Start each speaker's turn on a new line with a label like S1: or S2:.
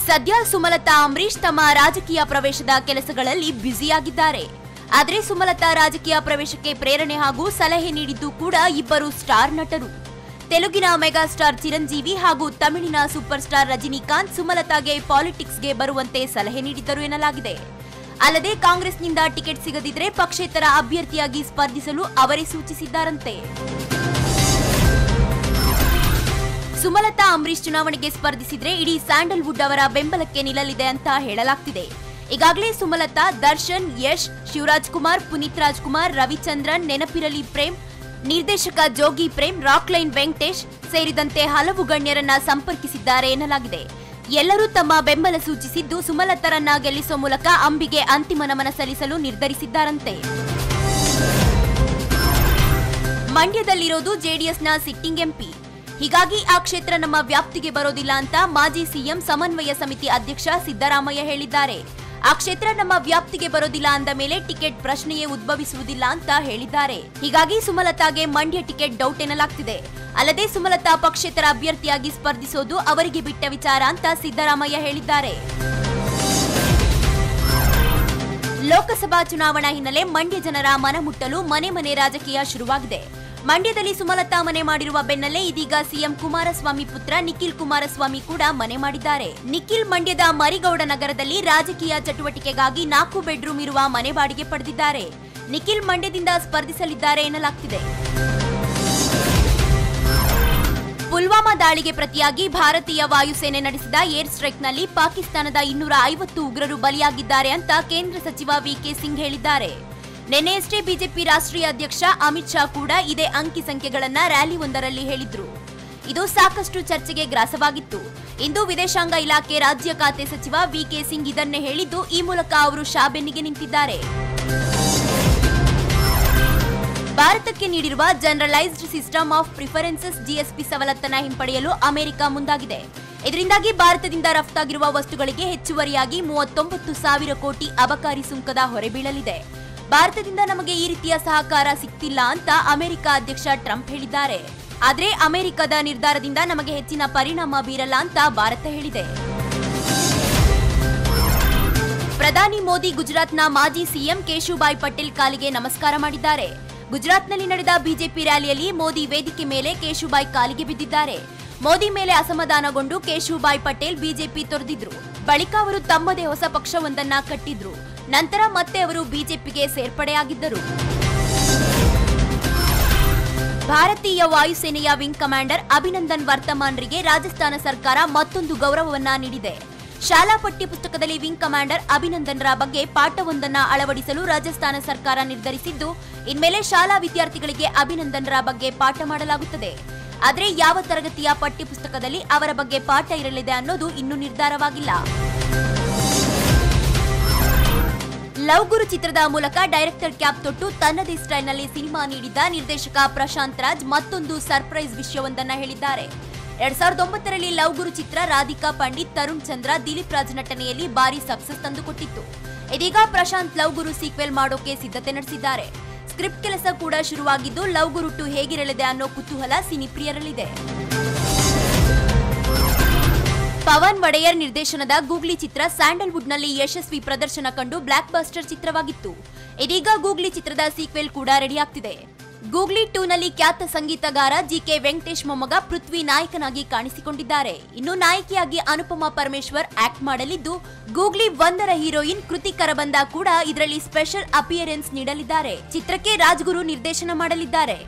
S1: ಸದ್ಯ ಸುಮಲತಾ ಅಂಬರೀಶ್ ತಮ್ಮ ರಾಜಕೀಯ ಪ್ರವೇಶದ ಕೆಲಸಗಳಲ್ಲಿ ಬ್ಯುಸಿಯಾಗಿದ್ದಾರೆ. ಆದರೆ ಸುಮಲತಾ ರಾಜಕೀಯ ಪ್ರವೇಶಕ್ಕೆ ಪ್ರೇರಣೆ ಹಾಗೂ ಸಲಹೆ ನೀಡಿದ್ದು ಕೂಡ ಇಬ್ಬರು ಸ್ಟಾರ್ ನಟರು. ತೆಲುಗಿನ ಮೆಗಾ ಸ್ಟಾರ್ ಚಿರಂಜೀವಿ ಹಾಗೂ ತಮಿಳಿನ ಸೂಪರ್ ಸ್ಟಾರ್ ರಜನಿಕಾಂತ್ ಸುಮಲತಾಗೆ ಪಾಲಿಟಿಕ್ಸ್ಗೆ ಬರುವಂತೆ ಸಲಹೆ ನೀಡಿದ್ದರು ಎನ್ನಲಾಗಿದೆ. ಅಲ್ಲದೆ ಕಾಂಗ್ರೆಸ್ನಿಂದ ಟಿಕೆಟ್ ಸಿಗದಿದ್ರೆ ಪಕ್ಷೇತರ ಅಭ್ಯರ್ಥಿಯಾಗಿ ಸ್ಪರ್ಧಿಸಲು ಅವರೇ ಸೂಚಿಸಿದ್ದಾರಂತೆ. ಸುಮಲತಾ ಅಂಬರೀಶ್ ಚುನಾವಣೆಗೆ ಸ್ಪರ್ಧಿಸಿದ್ರೆ ಇಡೀ ಸ್ಯಾಂಡಲ್ವುಡ್ ಅವರ ಬೆಂಬಲಕ್ಕೆ ನಿಲ್ಲಲಿದೆ ಅಂತ ಹೇಳಲಾಗ್ತಿದೆ. ಈಗಾಗಲೇ ಸುಮಲತಾ ದರ್ಶನ್, ಯಶ್, ಶಿವರಾಜ್ ಕುಮಾರ್, ಪುನೀತ್ ರಾಜ್ಕುಮಾರ್, ರವಿಚಂದ್ರನ್, ನೆನಪಿರಲಿ ಪ್ರೇಮ್, ನಿರ್ದೇಶಕ ಜೋಗಿ ಪ್ರೇಮ್, ರಾಕ್ಲೈನ್ ವೆಂಕಟೇಶ್ ಸೇರಿದಂತೆ ಹಲವು ಗಣ್ಯರನ್ನ ಸಂಪರ್ಕಿಸಿದ್ದಾರೆ ಎನ್ನಲಾಗಿದೆ. ಎಲ್ಲರೂ ತಮ್ಮ ಬೆಂಬಲ ಸೂಚಿಸಿದ್ದು ಸುಮಲತಾರನ್ನ ಗೆಲ್ಲಿಸುವ ಮೂಲಕ ಅಂಬಿಗೆ ಅಂತಿಮ ನಮನ ಸಲ್ಲಿಸಲು ನಿರ್ಧರಿಸಿದ್ದಾರಂತೆ. ಮಂಡ್ಯದಲ್ಲಿರೋದು ಜೆಡಿಎಸ್ನ ಸಿಟ್ಟಿಂಗ್ ಎಂಪಿ. ಹೀಗಾಗಿ ಆ ಕ್ಷೇತ್ರ ನಮ್ಮ ವ್ಯಾಪ್ತಿಗೆ ಬರೋದಿಲ್ಲ ಅಂತ ಮಾಜಿ ಸಿಎಂ ಸಮನ್ವಯ ಸಮಿತಿ ಅಧ್ಯಕ್ಷ ಸಿದ್ದರಾಮಯ್ಯ ಹೇಳಿದ್ದಾರೆ. ಆ ಕ್ಷೇತ್ರ ನಮ್ಮ ವ್ಯಾಪ್ತಿಗೆ ಬರೋದಿಲ್ಲ ಅಂದ ಮೇಲೆ ಟಿಕೆಟ್ ಪ್ರಶ್ನೆಯೇ ಉದ್ಭವಿಸುವುದಿಲ್ಲ ಅಂತ ಹೇಳಿದ್ದಾರೆ. ಹೀಗಾಗಿ ಸುಮಲತಾಗೆ ಮಂಡ್ಯ ಟಿಕೆಟ್ ಡೌಟ್ ಎನ್ನಲಾಗ್ತಿದೆ. ಅಲ್ಲದೆ ಸುಮಲತಾ ಪಕ್ಷೇತರ ಅಭ್ಯರ್ಥಿಯಾಗಿ ಸ್ಪರ್ಧಿಸೋದು ಅವರಿಗೆ ಬಿಟ್ಟ ವಿಚಾರ ಅಂತ ಸಿದ್ದರಾಮಯ್ಯ ಹೇಳಿದ್ದಾರೆ. ಲೋಕಸಭಾ ಚುನಾವಣಾ ಹಿನ್ನೆಲೆ ಮಂಡ್ಯ ಜನರ ಮನ ಮುಟ್ಟಲು ಮನೆ ಮನೆ ರಾಜಕೀಯ ಶುರುವಾಗಿದೆ. ಮಂಡ್ಯದಲ್ಲಿ ಸುಮಲತಾ ಮನೆ ಮಾಡಿರುವ ಬೆನ್ನಲ್ಲೇ ಇದೀಗ ಸಿಎಂ ಕುಮಾರಸ್ವಾಮಿ ಪುತ್ರ ನಿಖಿಲ್ ಕುಮಾರಸ್ವಾಮಿ ಕೂಡ ಮನೆ ಮಾಡಿದ್ದಾರೆ. ನಿಖಿಲ್ ಮಂಡ್ಯದ ಮರಿಗೌಡ ನಗರದಲ್ಲಿ ರಾಜಕೀಯ ಚಟುವಟಿಕೆಗಾಗಿ 4 ಬೆಡ್ರೂಮ್ ಇರುವ ಮನೆ ಬಾಡಿಗೆ ಪಡೆದಿದ್ದಾರೆ. ನಿಖಿಲ್ ಮಂಡ್ಯದಿಂದ ಸ್ಪರ್ಧಿಸಲಿದ್ದಾರೆ ಎನ್ನಲಾಗ್ತಿದೆ. ಪುಲ್ವಾಮಾ ದಾಳಿಗೆ ಪ್ರತಿಯಾಗಿ ಭಾರತೀಯ ವಾಯುಸೇನೆ ನಡೆಸಿದ ಏರ್ ಸ್ಟ್ರೈಕ್ನಲ್ಲಿ ಪಾಕಿಸ್ತಾನದ 250 ಉಗ್ರರು ಬಲಿಯಾಗಿದ್ದಾರೆ ಅಂತ ಕೇಂದ್ರ ಸಚಿವ ವಿಕೆ ಸಿಂಗ್ ಹೇಳಿದ್ದಾರೆ. ನಿನ್ನೆಯಷ್ಟೇ ಬಿಜೆಪಿ ರಾಷ್ಟ್ರೀಯ ಅಧ್ಯಕ್ಷ ಅಮಿತ್ ಶಾ ಕೂಡ ಇದೇ ಅಂಕಿ ಸಂಖ್ಯೆಗಳನ್ನ ರ್ಯಾಲಿಯೊಂದರಲ್ಲಿ ಹೇಳಿದ್ರು. ಇದು ಸಾಕಷ್ಟು ಚರ್ಚೆಗೆ ಗ್ರಾಸವಾಗಿತ್ತು. ಇಂದು ವಿದೇಶಾಂಗ ಇಲಾಖೆ ರಾಜ್ಯ ಖಾತೆ ಸಚಿವ ವಿಕೆ ಸಿಂಗ್ ಇದನ್ನೇ ಹೇಳಿದ್ದು, ಈ ಮೂಲಕ ಅವರು ಶಾ ಬೆನ್ನಿಗೆ ನಿಂತಿದ್ದಾರೆ. ಭಾರತಕ್ಕೆ ನೀಡಿರುವ generalized system of preferences GSP ಸವಲತ್ತನ್ನ ಹಿಂಪಡೆಯಲು ಅಮೆರಿಕ ಮುಂದಾಗಿದೆ. ಇದರಿಂದಾಗಿ ಭಾರತದಿಂದ ರಫ್ತಾಗಿರುವ ವಸ್ತುಗಳಿಗೆ ಹೆಚ್ಚುವರಿಯಾಗಿ 39,000 ಕೋಟಿ ಅಬಕಾರಿ ಸುಂಕದ ಹೊರೆ ಬೀಳಲಿದೆ. ಭಾರತದಿಂದ ನಮಗೆ ಈ ರೀತಿಯ ಸಹಕಾರ ಸಿಗ್ತಿಲ್ಲ ಅಂತ ಅಮೆರಿಕ ಅಧ್ಯಕ್ಷ ಟ್ರಂಪ್ ಹೇಳಿದ್ದಾರೆ. ಆದ್ರೆ ಅಮೆರಿಕದ ನಿರ್ಧಾರದಿಂದ ನಮಗೆ ಹೆಚ್ಚಿನ ಪರಿಣಾಮ ಬೀರಲ್ಲ ಅಂತ ಭಾರತ ಹೇಳಿದೆ. ಪ್ರಧಾನಿ ಮೋದಿ ಗುಜರಾತ್ನ ಮಾಜಿ ಸಿಎಂ ಕೇಶುಭಾಯ್ ಪಟೇಲ್ ಕಾಲಿಗೆ ನಮಸ್ಕಾರ ಮಾಡಿದ್ದಾರೆ. ಗುಜರಾತ್ನಲ್ಲಿ ನಡೆದ ಬಿಜೆಪಿ ರ್ಯಾಲಿಯಲ್ಲಿ ಮೋದಿ ವೇದಿಕೆ ಮೇಲೆ ಕೇಶುಭಾಯ್ ಕಾಲಿಗೆ ಬಿದ್ದಿದ್ದಾರೆ. ಮೋದಿ ಮೇಲೆ ಅಸಮಾಧಾನಗೊಂಡು ಕೇಶುಭಾಯ್ ಪಟೇಲ್ ಬಿಜೆಪಿ ತೊರೆದಿದ್ರು. ಬಳಿಕ ಅವರು ತಮ್ಮದೇ ಹೊಸ ಪಕ್ಷವೊಂದನ್ನ ಕಟ್ಟಿದ್ರು. ನಂತರ ಮತ್ತೆ ಅವರು ಬಿಜೆಪಿಗೆ ಸೇರ್ಪಡೆಯಾಗಿದ್ದರು. ಭಾರತೀಯ ವಾಯುಸೇನೆಯ ವಿಂಗ್ ಕಮಾಂಡರ್ ಅಭಿನಂದನ್ ವರ್ತಮಾನ್ರಿಗೆ ರಾಜಸ್ಥಾನ ಸರ್ಕಾರ ಮತ್ತೊಂದು ಗೌರವವನ್ನ ನೀಡಿದೆ. ಶಾಲಾ ಪಠ್ಯಪುಸ್ತಕದಲ್ಲಿ ವಿಂಗ್ ಕಮಾಂಡರ್ ಅಭಿನಂದನ್ರ ಬಗ್ಗೆ ಪಾಠವೊಂದನ್ನ ಅಳವಡಿಸಲು ರಾಜಸ್ಥಾನ ಸರ್ಕಾರ ನಿರ್ಧರಿಸಿದ್ದು, ಇನ್ಮೇಲೆ ಶಾಲಾ ವಿದ್ಯಾರ್ಥಿಗಳಿಗೆ ಅಭಿನಂದನ್ರ ಬಗ್ಗೆ ಪಾಠ ಮಾಡಲಾಗುತ್ತದೆ. ಆದರೆ ಯಾವ ತರಗತಿಯ ಪಠ್ಯಪುಸ್ತಕದಲ್ಲಿ ಅವರ ಬಗ್ಗೆ ಪಾಠ ಇರಲಿದೆ ಅನ್ನೋದು ಇನ್ನೂ ನಿರ್ಧಾರವಾಗಿಲ್ಲ. ಲವ್ ಗುರು ಚಿತ್ರದ ಮೂಲಕ ಡೈರೆಕ್ಟರ್ ಕ್ಯಾಪ್ ತೊಟ್ಟು ತನ್ನದೇ ಸ್ಟೈಲ್ನಲ್ಲಿ ಸಿನಿಮಾ ನೀಡಿದ್ದ ನಿರ್ದೇಶಕ ಪ್ರಶಾಂತ್ ರಾಜ್ ಮತ್ತೊಂದು ಸರ್ಪ್ರೈಸ್ ವಿಷಯವೊಂದನ್ನ ಹೇಳಿದ್ದಾರೆ. 2009ರಲ್ಲಿ ಲವ್ ಗುರು ಚಿತ್ರ ರಾಧಿಕಾ ಪಂಡಿತ್, ತರುಣ್ ಚಂದ್ರ, ದಿಲೀಪ್ ರಾಜ್ ನಟನೆಯಲ್ಲಿ ಭಾರಿ ಸಕ್ಸಸ್ ತಂದುಕೊಟ್ಟಿತ್ತು. ಇದೀಗ ಪ್ರಶಾಂತ್ ಲವ್ ಗುರು ಸೀಕ್ವೆಲ್ ಮಾಡೋಕೆ ಸಿದ್ಧತೆ ನಡೆಸಿದ್ದಾರೆ. ಸ್ಕ್ರಿಪ್ಟ್ ಕೆಲಸ ಕೂಡ ಶುರುವಾಗಿದ್ದು, ಲವ್ ಗುರು 2 ಹೇಗಿರಲಿದೆ ಅನ್ನೋ ಕುತೂಹಲ ಸಿನಿಪ್ರಿಯರಲ್ಲಿದೆ. ಪವನ್ ಒಡೆಯರ್ ನಿರ್ದೇಶನದ ಗೂಗ್ಲಿ ಚಿತ್ರ ಸ್ಯಾಂಡಲ್ವುಡ್ನಲ್ಲಿ ಯಶಸ್ವಿ ಪ್ರದರ್ಶನ ಕಂಡು ಬ್ಲಾಕ್ ಬಸ್ಟರ್ ಚಿತ್ರವಾಗಿತ್ತು. ಇದೀಗ ಗೂಗ್ಲಿ ಚಿತ್ರದ ಸೀಕ್ವೆಲ್ ಕೂಡ ರೆಡಿಯಾಗ್ತಿದೆ. ಗೂಗ್ಲಿ 2ನಲ್ಲಿ ಖ್ಯಾತ ಸಂಗೀತಗಾರ ಜಿಕೆ ವೆಂಕಟೇಶ್ ಮೊಮ್ಮಗ ಪೃಥ್ವಿ ನಾಯಕನಾಗಿ ಕಾಣಿಸಿಕೊಂಡಿದ್ದಾರೆ. ಇನ್ನು ನಾಯಕಿಯಾಗಿ ಅನುಪಮಾ ಪರಮೇಶ್ವರ್ ಆಕ್ಟ್ ಮಾಡಲಿದ್ದು, ಗೂಗ್ಲಿ 1ರ ಹೀರೋಯಿನ್ ಕೃತಿ ಕರಬಂದ ಕೂಡ ಇದರಲ್ಲಿ ಸ್ಪೆಷಲ್ ಅಪಿಯರೆನ್ಸ್ ನೀಡಲಿದ್ದಾರೆ. ಚಿತ್ರಕ್ಕೆ ರಾಜ್ಗುರು ನಿರ್ದೇಶನ ಮಾಡಲಿದ್ದಾರೆ.